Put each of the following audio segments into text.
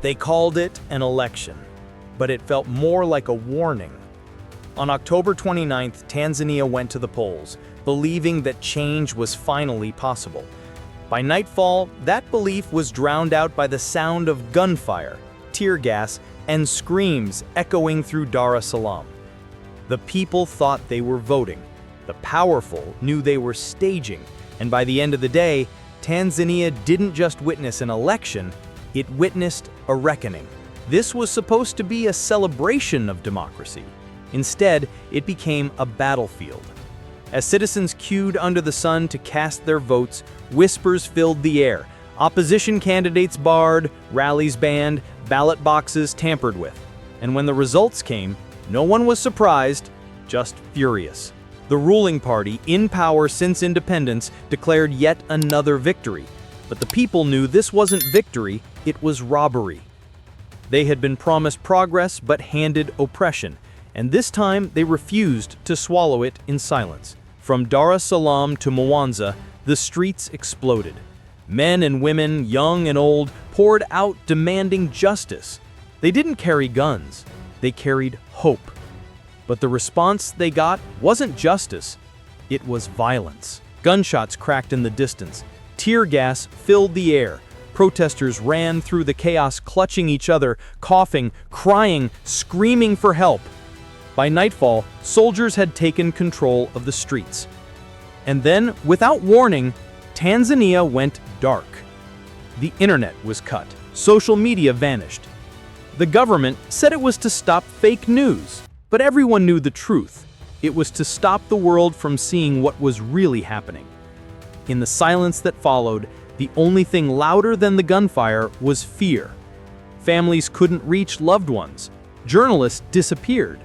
They called it an election, but it felt more like a warning. On October 29th, Tanzania went to the polls, believing that change was finally possible. By nightfall, that belief was drowned out by the sound of gunfire, tear gas, and screams echoing through Dar es Salaam. The people thought they were voting. The powerful knew they were staging, and by the end of the day, Tanzania didn't just witness an election, it witnessed a reckoning. This was supposed to be a celebration of democracy. Instead, it became a battlefield. As citizens queued under the sun to cast their votes, whispers filled the air. Opposition candidates barred, rallies banned, ballot boxes tampered with. And when the results came, no one was surprised, just furious. The ruling party, in power since independence, declared yet another victory. But the people knew this wasn't victory, it was robbery. They had been promised progress but handed oppression, and this time they refused to swallow it in silence. From Dar es Salaam to Mwanza, the streets exploded. Men and women, young and old, poured out demanding justice. They didn't carry guns, they carried hope. But the response they got wasn't justice, it was violence. Gunshots cracked in the distance. Tear gas filled the air. Protesters ran through the chaos, clutching each other, coughing, crying, screaming for help. By nightfall, soldiers had taken control of the streets. And then, without warning, Tanzania went dark. The internet was cut. Social media vanished. The government said it was to stop fake news. But everyone knew the truth. It was to stop the world from seeing what was really happening. In the silence that followed, the only thing louder than the gunfire was fear. Families couldn't reach loved ones. Journalists disappeared.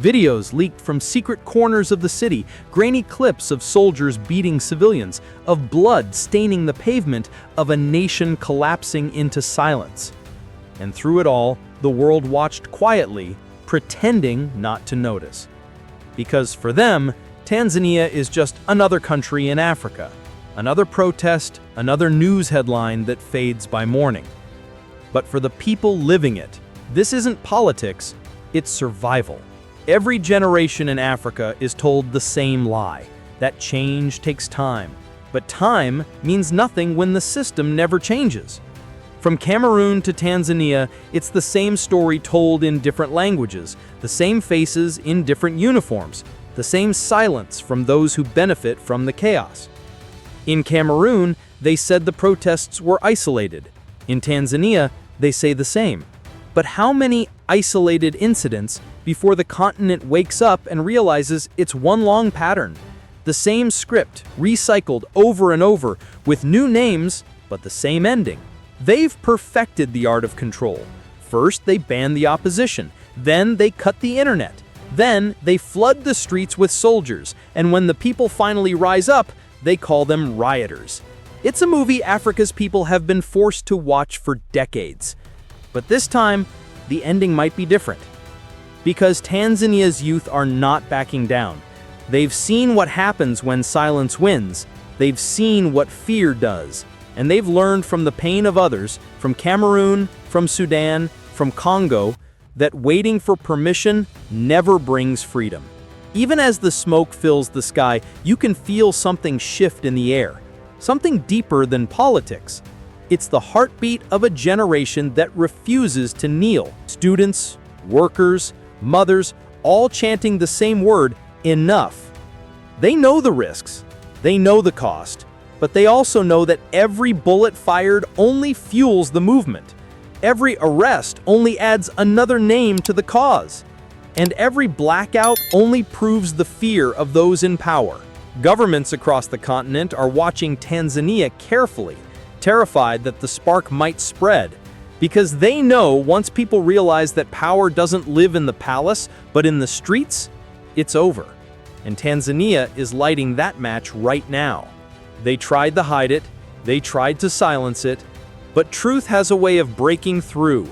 Videos leaked from secret corners of the city, grainy clips of soldiers beating civilians, of blood staining the pavement, of a nation collapsing into silence. And through it all, the world watched quietly, pretending not to notice. Because for them, Tanzania is just another country in Africa, another protest, another news headline that fades by morning. But for the people living it, this isn't politics, it's survival. Every generation in Africa is told the same lie, that change takes time. But time means nothing when the system never changes. From Cameroon to Tanzania, it's the same story told in different languages, the same faces in different uniforms, the same silence from those who benefit from the chaos. In Cameroon, they said the protests were isolated. In Tanzania, they say the same. But how many isolated incidents before the continent wakes up and realizes it's one long pattern? The same script, recycled over and over, with new names, but the same ending. They've perfected the art of control. First, they ban the opposition. Then they cut the internet. Then they flood the streets with soldiers. And when the people finally rise up, they call them rioters. It's a movie Africa's people have been forced to watch for decades. But this time, the ending might be different. Because Tanzania's youth are not backing down. They've seen what happens when silence wins. They've seen what fear does. And they've learned from the pain of others, from Cameroon, from Sudan, from Congo, that waiting for permission never brings freedom. Even as the smoke fills the sky, you can feel something shift in the air, something deeper than politics. It's the heartbeat of a generation that refuses to kneel. Students, workers, mothers, all chanting the same word, enough. They know the risks, they know the cost. But they also know that every bullet fired only fuels the movement. Every arrest only adds another name to the cause. And every blackout only proves the fear of those in power. Governments across the continent are watching Tanzania carefully, terrified that the spark might spread. Because they know once people realize that power doesn't live in the palace, but in the streets, it's over. And Tanzania is lighting that match right now. They tried to hide it, they tried to silence it, but truth has a way of breaking through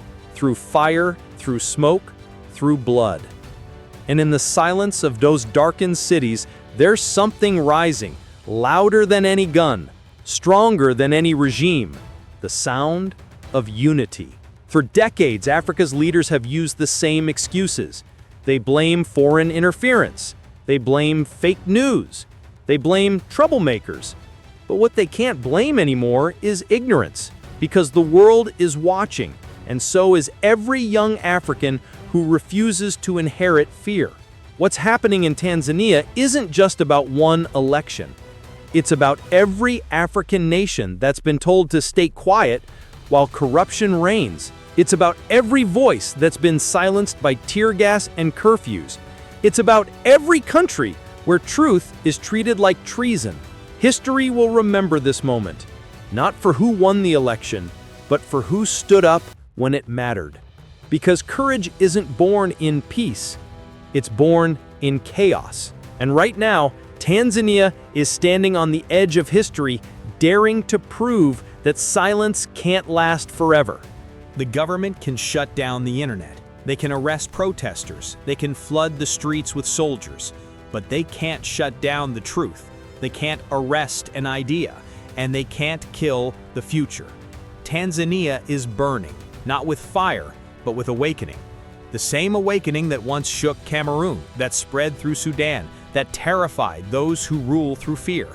fire, through smoke, through blood. And in the silence of those darkened cities, there's something rising, louder than any gun, stronger than any regime, the sound of unity. For decades, Africa's leaders have used the same excuses. They blame foreign interference. They blame fake news. They blame troublemakers. But what they can't blame anymore is ignorance, because the world is watching, and so is every young African who refuses to inherit fear. What's happening in Tanzania isn't just about one election. It's about every African nation that's been told to stay quiet while corruption reigns. It's about every voice that's been silenced by tear gas and curfews. It's about every country where truth is treated like treason. History will remember this moment, not for who won the election, but for who stood up when it mattered. Because courage isn't born in peace, it's born in chaos. And right now, Tanzania is standing on the edge of history, daring to prove that silence can't last forever. The government can shut down the internet. They can arrest protesters. They can flood the streets with soldiers. But they can't shut down the truth. They can't arrest an idea. And they can't kill the future. Tanzania is burning, not with fire, but with awakening. The same awakening that once shook Cameroon, that spread through Sudan, that terrified those who rule through fear.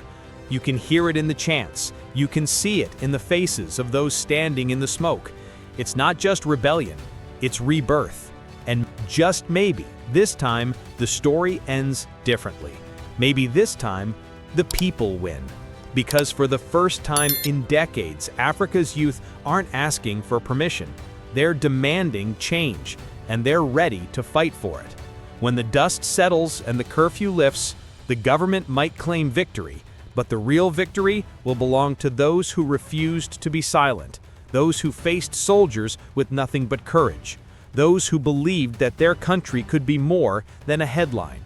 You can hear it in the chants. You can see it in the faces of those standing in the smoke. It's not just rebellion, it's rebirth. And just maybe, this time, the story ends differently. Maybe this time, the people win. Because for the first time in decades, Africa's youth aren't asking for permission. They're demanding change, and they're ready to fight for it. When the dust settles and the curfew lifts, the government might claim victory, but the real victory will belong to those who refused to be silent, those who faced soldiers with nothing but courage, those who believed that their country could be more than a headline.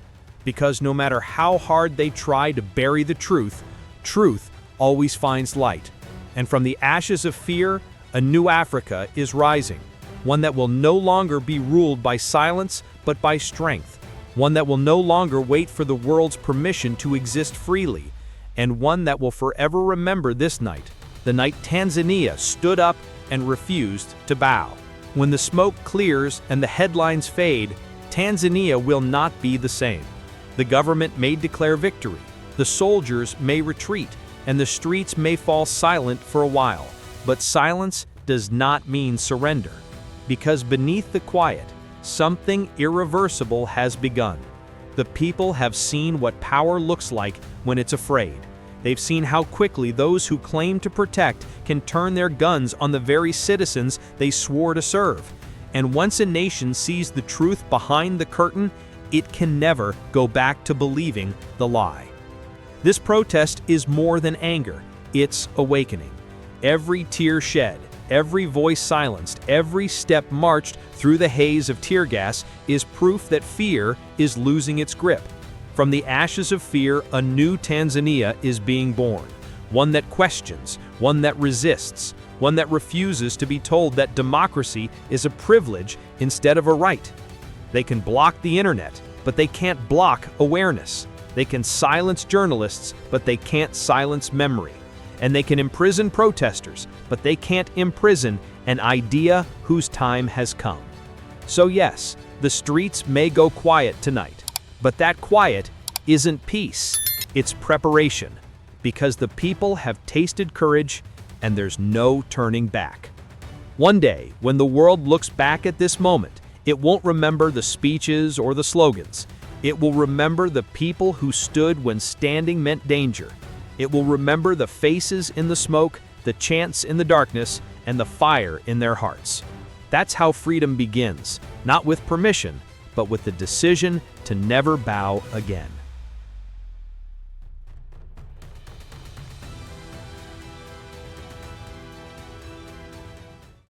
Because no matter how hard they try to bury the truth, truth always finds light. And from the ashes of fear, a new Africa is rising, one that will no longer be ruled by silence but by strength, one that will no longer wait for the world's permission to exist freely, and one that will forever remember this night, the night Tanzania stood up and refused to bow. When the smoke clears and the headlines fade, Tanzania will not be the same. The government may declare victory, the soldiers may retreat, and the streets may fall silent for a while. But silence does not mean surrender, because beneath the quiet, something irreversible has begun. The people have seen what power looks like when it's afraid. They've seen how quickly those who claim to protect can turn their guns on the very citizens they swore to serve. And once a nation sees the truth behind the curtain, it can never go back to believing the lie. This protest is more than anger, it's awakening. Every tear shed, every voice silenced, every step marched through the haze of tear gas is proof that fear is losing its grip. From the ashes of fear, a new Tanzania is being born. One that questions, one that resists, one that refuses to be told that democracy is a privilege instead of a right. They can block the internet, but they can't block awareness. They can silence journalists, but they can't silence memory. And they can imprison protesters, but they can't imprison an idea whose time has come. So yes, the streets may go quiet tonight, but that quiet isn't peace, it's preparation, because the people have tasted courage and there's no turning back. One day, when the world looks back at this moment, it won't remember the speeches or the slogans. It will remember the people who stood when standing meant danger. It will remember the faces in the smoke, the chants in the darkness, and the fire in their hearts. That's how freedom begins, not with permission, but with the decision to never bow again.